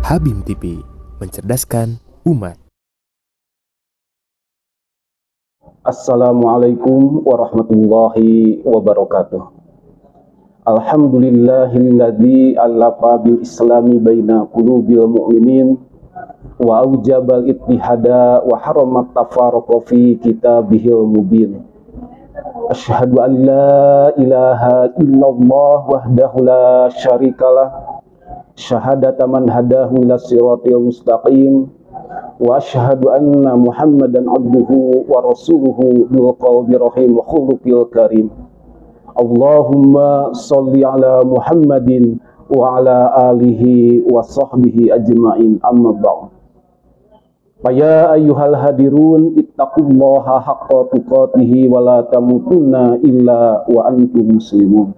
Habim TV, mencerdaskan umat. Assalamualaikum warahmatullahi wabarakatuh. Alhamdulillahilladzi allafa bil islami baina qulubil mu'minin wa aujabal ittihada wa haramat tafarruqa fi kitabihil mubin. Asyhadu an la ilaha illallah wahdahu la syarikalah syahadata man hadahu ila siratil mustaqim wa asyhadu anna Muhammadan abduhu wa rasuluhu bil qalbi rahim wa khuluqil karim. Allahumma sholli ala Muhammadin wa ala alihi wa sahbihi ajma'in, amma ba'd. Ya ayyuhal hadirun ittaqullaha haqqa tuqatih wa la tamutunna illa wa antum muslimun.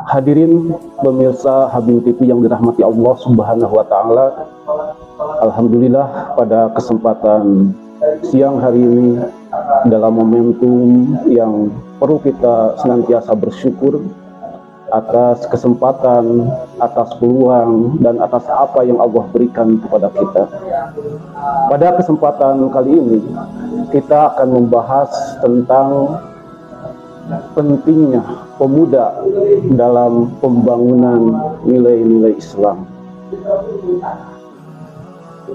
Hadirin pemirsa Habim TV yang dirahmati Allah Subhanahu wa taala. Alhamdulillah pada kesempatan siang hari ini dalam momentum yang perlu kita senantiasa bersyukur atas kesempatan, atas peluang, dan atas apa yang Allah berikan kepada kita. Pada kesempatan kali ini kita akan membahas tentang pentingnya pemuda dalam pembangunan nilai-nilai Islam.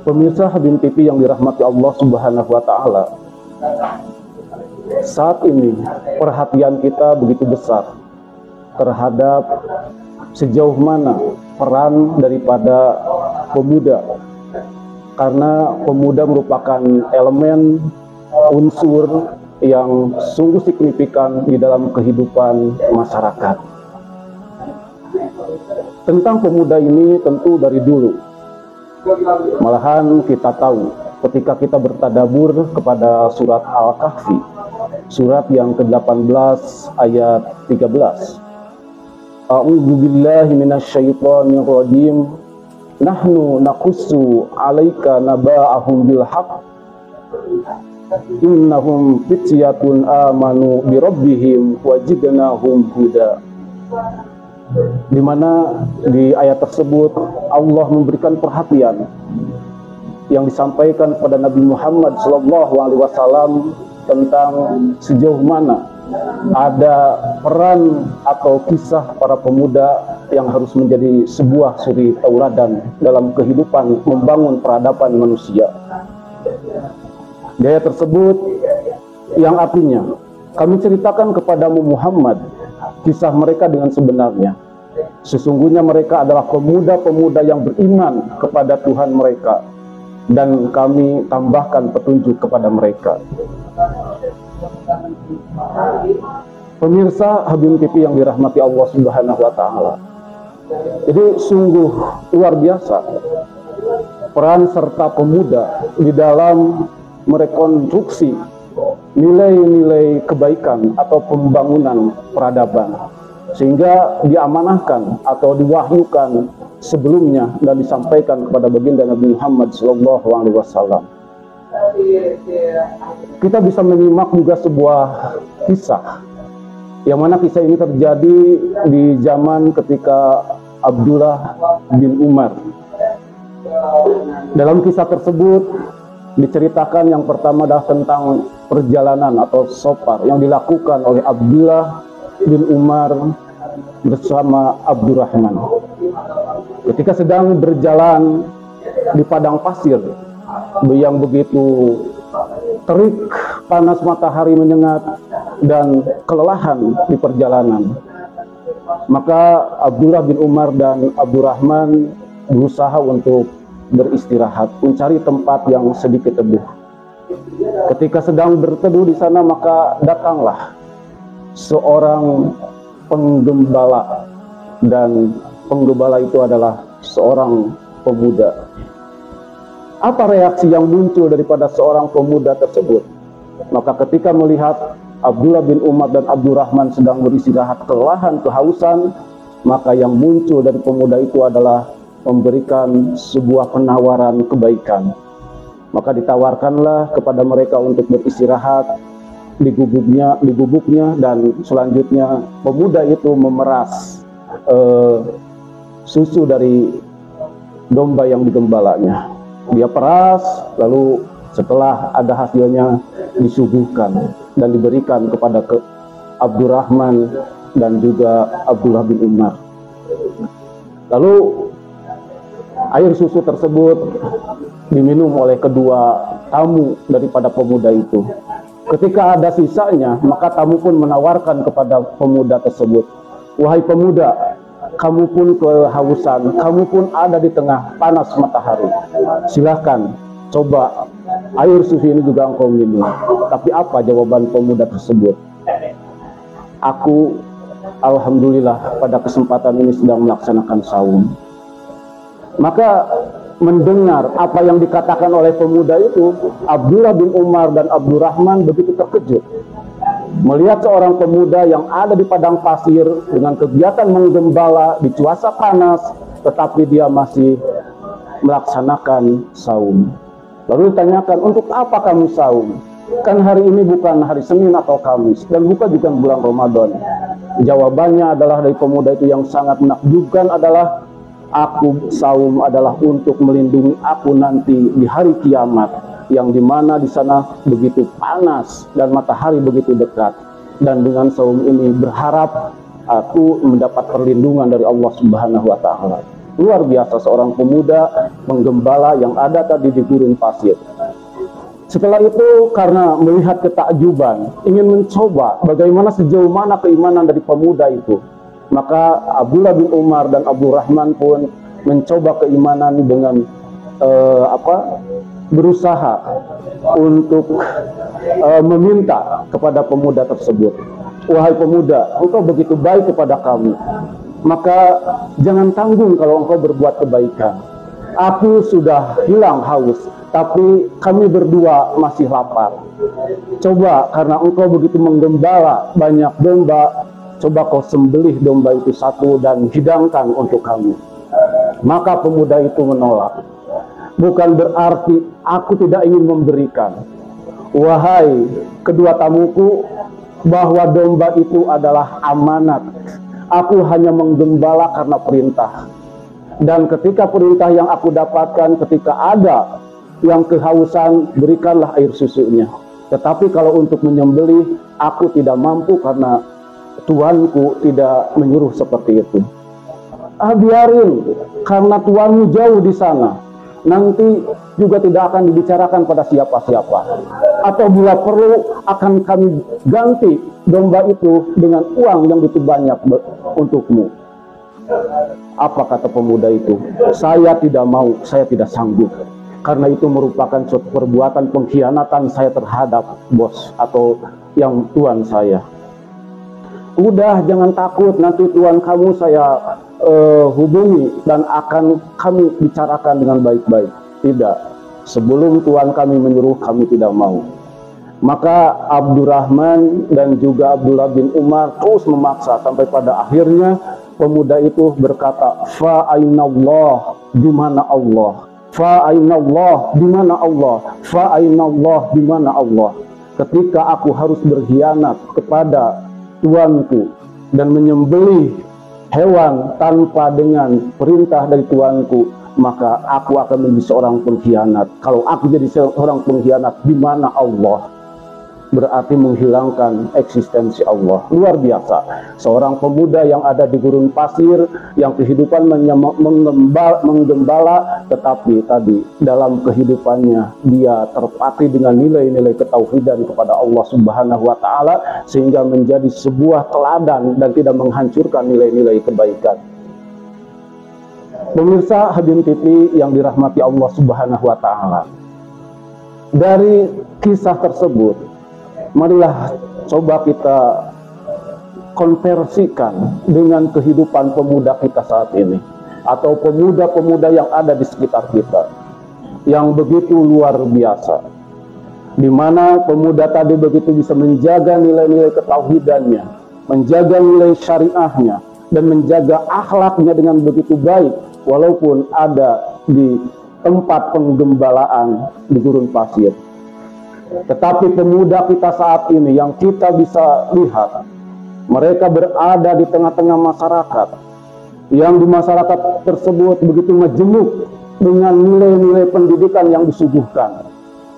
Pemirsa Habim TV yang dirahmati Allah Subhanahu wa taala, saat ini perhatian kita begitu besar terhadap sejauh mana peran daripada pemuda, karena pemuda merupakan elemen unsur yang sungguh signifikan di dalam kehidupan masyarakat. Tentang pemuda ini tentu dari dulu, malahan kita tahu ketika kita bertadabur kepada surat Al-Kahfi, surat yang ke-18 ayat 13. A'udzu billahi minasyaitonir rajim. Nahnu naqussu 'alaika naba'ahum bil haqq. Innahum fityatun amanu bi rabbihim wajidnahum huda. Di mana di ayat tersebut Allah memberikan perhatian yang disampaikan kepada Nabi Muhammad SAW tentang sejauh mana ada peran atau kisah para pemuda yang harus menjadi sebuah suri tauladan dalam kehidupan membangun peradaban manusia. Di ayat tersebut yang artinya, kami ceritakan kepadamu Muhammad kisah mereka dengan sebenarnya. Sesungguhnya mereka adalah pemuda-pemuda yang beriman kepada Tuhan mereka, dan kami tambahkan petunjuk kepada mereka. Pemirsa Habim TV yang dirahmati Allah Subhanahu wa taala, jadi sungguh luar biasa peran serta pemuda di dalam merekonstruksi nilai-nilai kebaikan atau pembangunan peradaban, sehingga diamanahkan atau diwahyukan sebelumnya dan disampaikan kepada baginda Nabi Muhammad SAW. Kita bisa menyimak juga sebuah kisah, yang mana kisah ini terjadi di zaman ketika Abdullah bin Umar. Dalam kisah tersebut diceritakan yang pertama adalah tentang perjalanan atau safar yang dilakukan oleh Abdullah bin Umar bersama Abdurrahman. Ketika sedang berjalan di padang pasir yang begitu terik, panas matahari menyengat, dan kelelahan di perjalanan, maka Abdullah bin Umar dan Abdurrahman berusaha untuk beristirahat, mencari tempat yang sedikit teduh. Ketika sedang berteduh di sana, maka datanglah seorang penggembala, dan penggembala itu adalah seorang pemuda. Apa reaksi yang muncul daripada seorang pemuda tersebut? Maka ketika melihat Abdullah bin Umar dan Abdurrahman sedang beristirahat, kelelahan, kehausan, maka yang muncul dari pemuda itu adalah memberikan sebuah penawaran kebaikan. Maka ditawarkanlah kepada mereka untuk beristirahat di gubuknya, dan selanjutnya pemuda itu memeras susu dari domba yang digembalanya. Dia peras, lalu setelah ada hasilnya disuguhkan dan diberikan kepada Abdurrahman dan juga Abdullah bin Umar. Lalu air susu tersebut diminum oleh kedua tamu daripada pemuda itu. Ketika ada sisanya, maka tamu pun menawarkan kepada pemuda tersebut, "Wahai pemuda, kamu pun kehausan, kamu pun ada di tengah panas matahari. Silahkan, coba air susu ini juga engkau minum." Tapi apa jawaban pemuda tersebut? "Aku, alhamdulillah, pada kesempatan ini sedang melaksanakan saum." Maka mendengar apa yang dikatakan oleh pemuda itu, Abdullah bin Umar dan Abdurrahman begitu terkejut. Melihat seorang pemuda yang ada di padang pasir dengan kegiatan menggembala di cuaca panas, tetapi dia masih melaksanakan saum. Lalu ditanyakan, "Untuk apa kamu saum? Kan hari ini bukan hari Senin atau Kamis, dan bukan juga bulan Ramadan." Jawabannya adalah dari pemuda itu yang sangat menakjubkan adalah, "Aku saum adalah untuk melindungi aku nanti di hari kiamat, yang dimana di sana begitu panas dan matahari begitu dekat. Dan dengan saum ini berharap aku mendapat perlindungan dari Allah Subhanahu wa Ta'ala." Luar biasa seorang pemuda menggembala yang ada tadi di gurun pasir. Setelah itu, karena melihat ketakjuban, ingin mencoba bagaimana sejauh mana keimanan dari pemuda itu, maka Abdullah bin Umar dan Abdurrahman pun mencoba keimanan dengan berusaha untuk meminta kepada pemuda tersebut, "Wahai pemuda, engkau begitu baik kepada kami, maka jangan tanggung kalau engkau berbuat kebaikan. Aku sudah hilang haus, tapi kami berdua masih lapar. Coba, karena engkau begitu menggembala banyak domba, coba kau sembelih domba itu satu dan hidangkan untuk kami." Maka pemuda itu menolak. "Bukan berarti aku tidak ingin memberikan. Wahai kedua tamuku, bahwa domba itu adalah amanat. Aku hanya menggembala karena perintah. Dan ketika perintah yang aku dapatkan, ketika ada yang kehausan, berikanlah air susunya. Tetapi kalau untuk menyembelih, aku tidak mampu karena tuanku tidak menyuruh seperti itu." Biarin, karena tuanmu jauh di sana. Nanti juga tidak akan dibicarakan pada siapa-siapa. Atau bila perlu akan kami ganti domba itu dengan uang yang begitu banyak untukmu. Apa kata pemuda itu? "Saya tidak mau, saya tidak sanggup. Karena itu merupakan suatu perbuatan pengkhianatan saya terhadap bos atau yang tuan saya." "Udah, jangan takut, nanti tuan kamu saya hubungi dan akan kami bicarakan dengan baik-baik." "Tidak, sebelum tuan kami menyuruh, kami tidak mau." Maka Abdurrahman dan juga Abdullah bin Umar terus memaksa sampai pada akhirnya pemuda itu berkata, "Fa ainallah, di mana Allah? Fa ainallah, di mana Allah? Fa ainallah, di mana Allah? Ketika aku harus berkhianat kepada tuanku dan menyembelih hewan tanpa dengan perintah dari tuanku, maka aku akan menjadi seorang pengkhianat. Kalau aku jadi seorang pengkhianat, di mana Allah?" Berarti menghilangkan eksistensi Allah. Luar biasa. Seorang pemuda yang ada di gurun pasir, yang kehidupan menggembala, tetapi tadi dalam kehidupannya dia terpatri dengan nilai-nilai ketauhidan kepada Allah Subhanahu wa Ta'ala, sehingga menjadi sebuah teladan dan tidak menghancurkan nilai-nilai kebaikan. Pemirsa Hadirin TV yang dirahmati Allah Subhanahu wa Ta'ala, dari kisah tersebut, marilah coba kita konversikan dengan kehidupan pemuda kita saat ini, atau pemuda-pemuda yang ada di sekitar kita, yang begitu luar biasa, di mana pemuda tadi begitu bisa menjaga nilai-nilai ketauhidannya, menjaga nilai syariahnya, dan menjaga akhlaknya dengan begitu baik, walaupun ada di tempat penggembalaan di gurun pasir. Tetapi pemuda kita saat ini yang kita bisa lihat, mereka berada di tengah-tengah masyarakat, yang di masyarakat tersebut begitu majemuk dengan nilai-nilai pendidikan yang disuguhkan.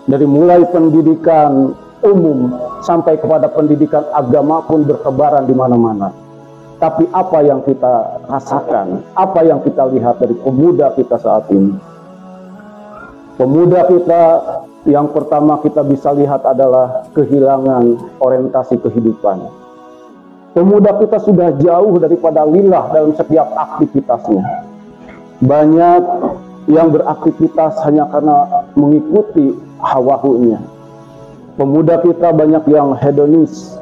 Dari mulai pendidikan umum sampai kepada pendidikan agama pun bertebaran di mana-mana. Tapi apa yang kita rasakan, apa yang kita lihat dari pemuda kita saat ini? Pemuda kita yang pertama kita bisa lihat adalah kehilangan orientasi kehidupan. Pemuda kita sudah jauh daripada lillah dalam setiap aktivitasnya. Banyak yang beraktivitas hanya karena mengikuti hawa-hunya. Pemuda kita banyak yang hedonis.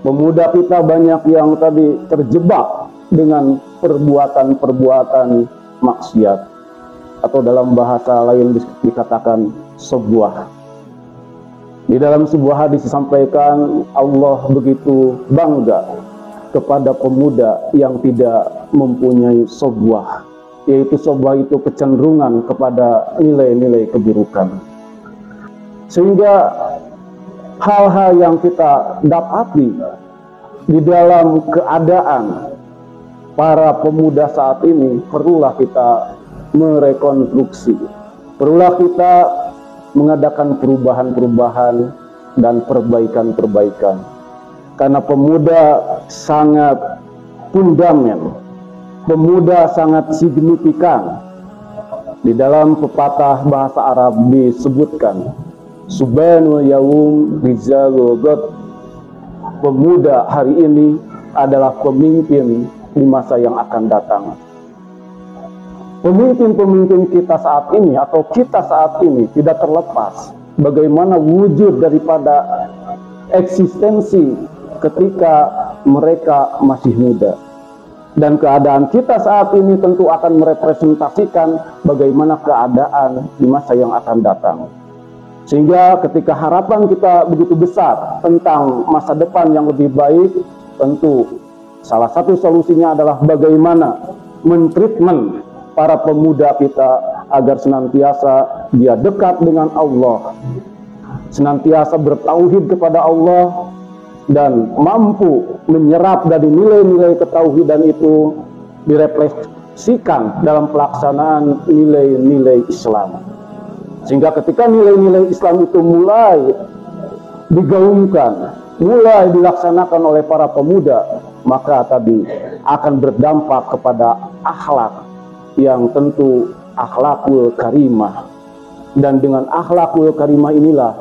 Pemuda kita banyak yang tadi terjebak dengan perbuatan-perbuatan maksiat. Atau dalam bahasa lain dikatakan sebuah. Di dalam sebuah hadis disampaikan Allah begitu bangga kepada pemuda yang tidak mempunyai sebuah, yaitu sebuah itu kecenderungan kepada nilai-nilai keburukan. Sehingga hal-hal yang kita dapati di dalam keadaan para pemuda saat ini perlulah kita merekonstruksi, perlulah kita mengadakan perubahan-perubahan dan perbaikan-perbaikan. Karena pemuda sangat fundamental, pemuda sangat signifikan. Di dalam pepatah bahasa Arab disebutkan, Subhanul Yaum Rizalul Ghad. Pemuda hari ini adalah pemimpin di masa yang akan datang. Pemimpin-pemimpin kita saat ini atau kita saat ini tidak terlepas bagaimana wujud daripada eksistensi ketika mereka masih muda. Dan keadaan kita saat ini tentu akan merepresentasikan bagaimana keadaan di masa yang akan datang. Sehingga ketika harapan kita begitu besar tentang masa depan yang lebih baik, tentu salah satu solusinya adalah bagaimana mentreatment para pemuda kita agar senantiasa dia dekat dengan Allah, senantiasa bertauhid kepada Allah, dan mampu menyerap dari nilai-nilai ketauhidan itu direfleksikan dalam pelaksanaan nilai-nilai Islam. Sehingga ketika nilai-nilai Islam itu mulai digaungkan, mulai dilaksanakan oleh para pemuda, maka tadi akan berdampak kepada akhlak yang tentu akhlakul karimah. Dan dengan akhlakul karimah inilah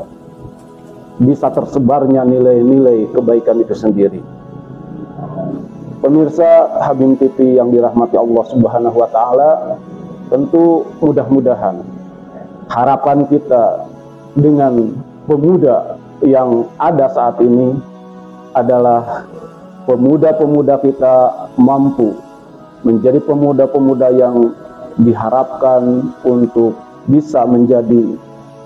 bisa tersebarnya nilai-nilai kebaikan itu sendiri. Pemirsa Habim TV yang dirahmati Allah Subhanahu wa Ta'ala, tentu mudah-mudahan harapan kita dengan pemuda yang ada saat ini adalah pemuda-pemuda kita mampu menjadi pemuda-pemuda yang diharapkan untuk bisa menjadi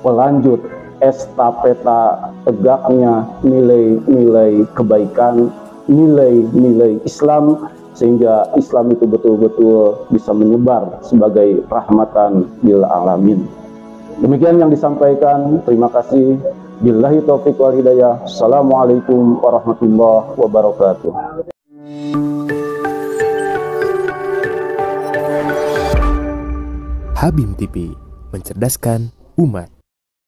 pelanjut estafeta tegaknya nilai-nilai kebaikan, nilai-nilai Islam, sehingga Islam itu betul-betul bisa menyebar sebagai rahmatan lil alamin. Demikian yang disampaikan. Terima kasih. Billahi taufiq wal hidayah. Assalamualaikum warahmatullahi wabarakatuh. Habim TV, mencerdaskan umat.